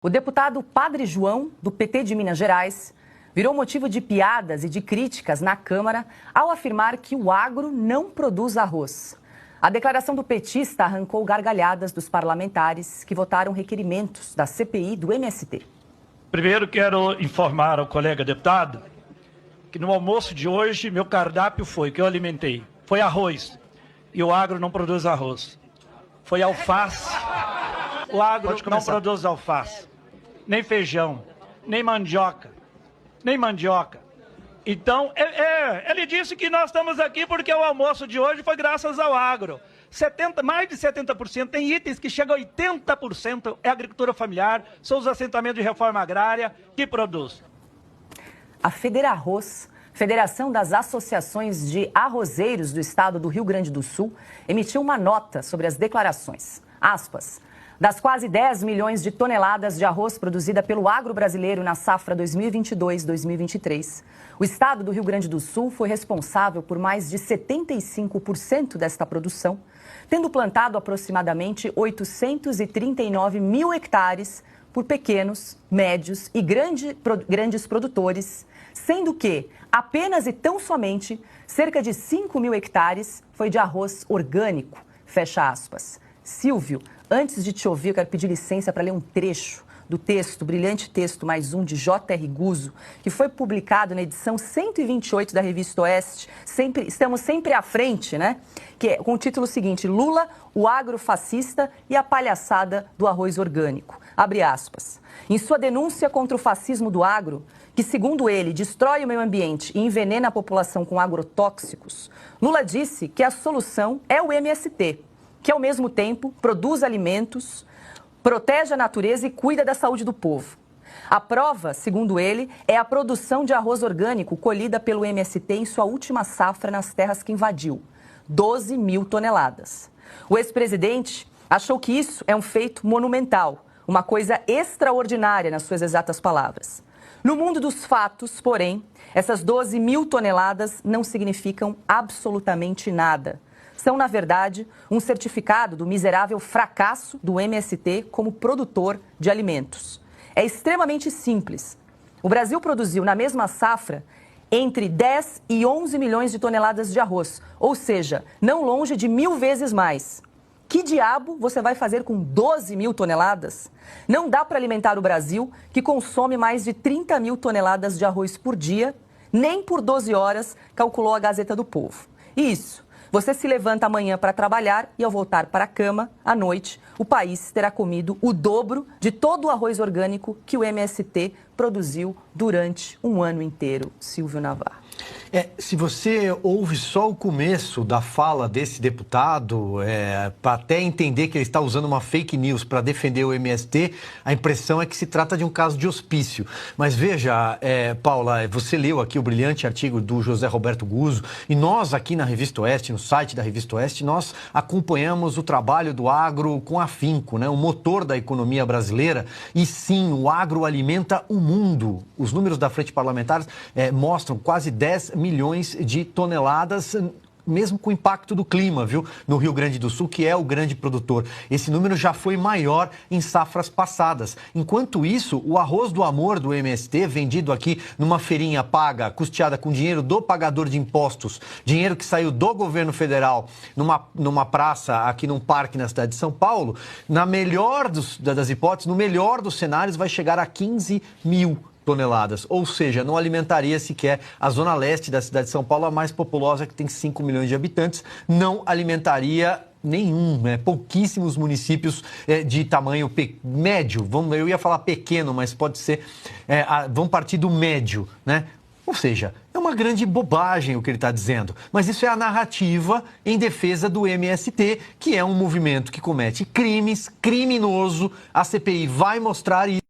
O deputado Padre João, do PT de Minas Gerais, virou motivo de piadas e de críticas na Câmara ao afirmar que o agro não produz arroz. A declaração do petista arrancou gargalhadas dos parlamentares que votaram requerimentos da CPI do MST. Primeiro quero informar ao colega deputado que no almoço de hoje meu cardápio que eu alimentei, foi arroz. E o agro não produz arroz. Foi alface. O agro não produz alface, nem feijão, nem mandioca. Então, ele disse que nós estamos aqui porque o almoço de hoje foi graças ao agro. Mais de 70%, tem itens que chegam a 80%, é agricultura familiar, são os assentamentos de reforma agrária que produzem. A Federarroz, Federação das Associações de Arrozeiros do Estado do Rio Grande do Sul, emitiu uma nota sobre as declarações. Aspas. Das quase 10 milhões de toneladas de arroz produzida pelo agro brasileiro na safra 2022-2023, o estado do Rio Grande do Sul foi responsável por mais de 75% desta produção, tendo plantado aproximadamente 839 mil hectares por pequenos, médios e grandes produtores, sendo que apenas e tão somente cerca de 5 mil hectares foi de arroz orgânico, fecha aspas. Silvio, antes de te ouvir, eu quero pedir licença para ler um trecho do texto, brilhante texto, mais um, de J.R. Guzzo, que foi publicado na edição 128 da Revista Oeste, estamos sempre à frente, né? Com o título seguinte, Lula, o agrofascista e a palhaçada do arroz orgânico. Abre aspas. Em sua denúncia contra o fascismo do agro, que, segundo ele, destrói o meio ambiente e envenena a população com agrotóxicos, Lula disse que a solução é o MST, que, ao mesmo tempo, produz alimentos, protege a natureza e cuida da saúde do povo. A prova, segundo ele, é a produção de arroz orgânico colhida pelo MST em sua última safra nas terras que invadiu, 12 mil toneladas. O ex-presidente achou que isso é um feito monumental, uma coisa extraordinária, nas suas exatas palavras. No mundo dos fatos, porém, essas 12 mil toneladas não significam absolutamente nada. São, na verdade, um certificado do miserável fracasso do MST como produtor de alimentos. É extremamente simples. O Brasil produziu, na mesma safra, entre 10 e 11 milhões de toneladas de arroz, ou seja, não longe de 1000 vezes mais. Que diabo você vai fazer com 12 mil toneladas? Não dá para alimentar o Brasil, que consome mais de 30 mil toneladas de arroz por dia, nem por 12 horas, calculou a Gazeta do Povo. E isso. Você se levanta amanhã para trabalhar e, ao voltar para a cama, à noite, o país terá comido o dobro de todo o arroz orgânico que o MST produziu durante um ano inteiro. Silvio Navarro. Se você ouve só o começo da fala desse deputado, para até entender que ele está usando uma fake news para defender o MST, a impressão é que se trata de um caso de hospício. Mas veja, Paula, você leu aqui o brilhante artigo do José Roberto Guzzo, e nós aqui na Revista Oeste, no site da Revista Oeste, nós acompanhamos o trabalho do agro com afinco, né? O motor da economia brasileira. E sim, o agro alimenta o mundo. Os números da Frente Parlamentar mostram quase 10 milhões de toneladas, mesmo com o impacto do clima, viu? No Rio Grande do Sul, que é o grande produtor. Esse número já foi maior em safras passadas. Enquanto isso, o arroz do amor do MST, vendido aqui numa feirinha paga, custeada com dinheiro do pagador de impostos, dinheiro que saiu do governo federal, numa praça, aqui num parque na cidade de São Paulo, na melhor das hipóteses, no melhor dos cenários, vai chegar a 15 mil toneladas, ou seja, não alimentaria sequer a zona leste da cidade de São Paulo, a mais populosa, que tem 5 milhões de habitantes, não alimentaria nenhum, pouquíssimos municípios de tamanho médio, eu ia falar pequeno, mas pode ser, vão partir do médio, né? Ou seja, é uma grande bobagem o que ele está dizendo, mas isso é a narrativa em defesa do MST, que é um movimento que comete crimes, criminoso, a CPI vai mostrar isso.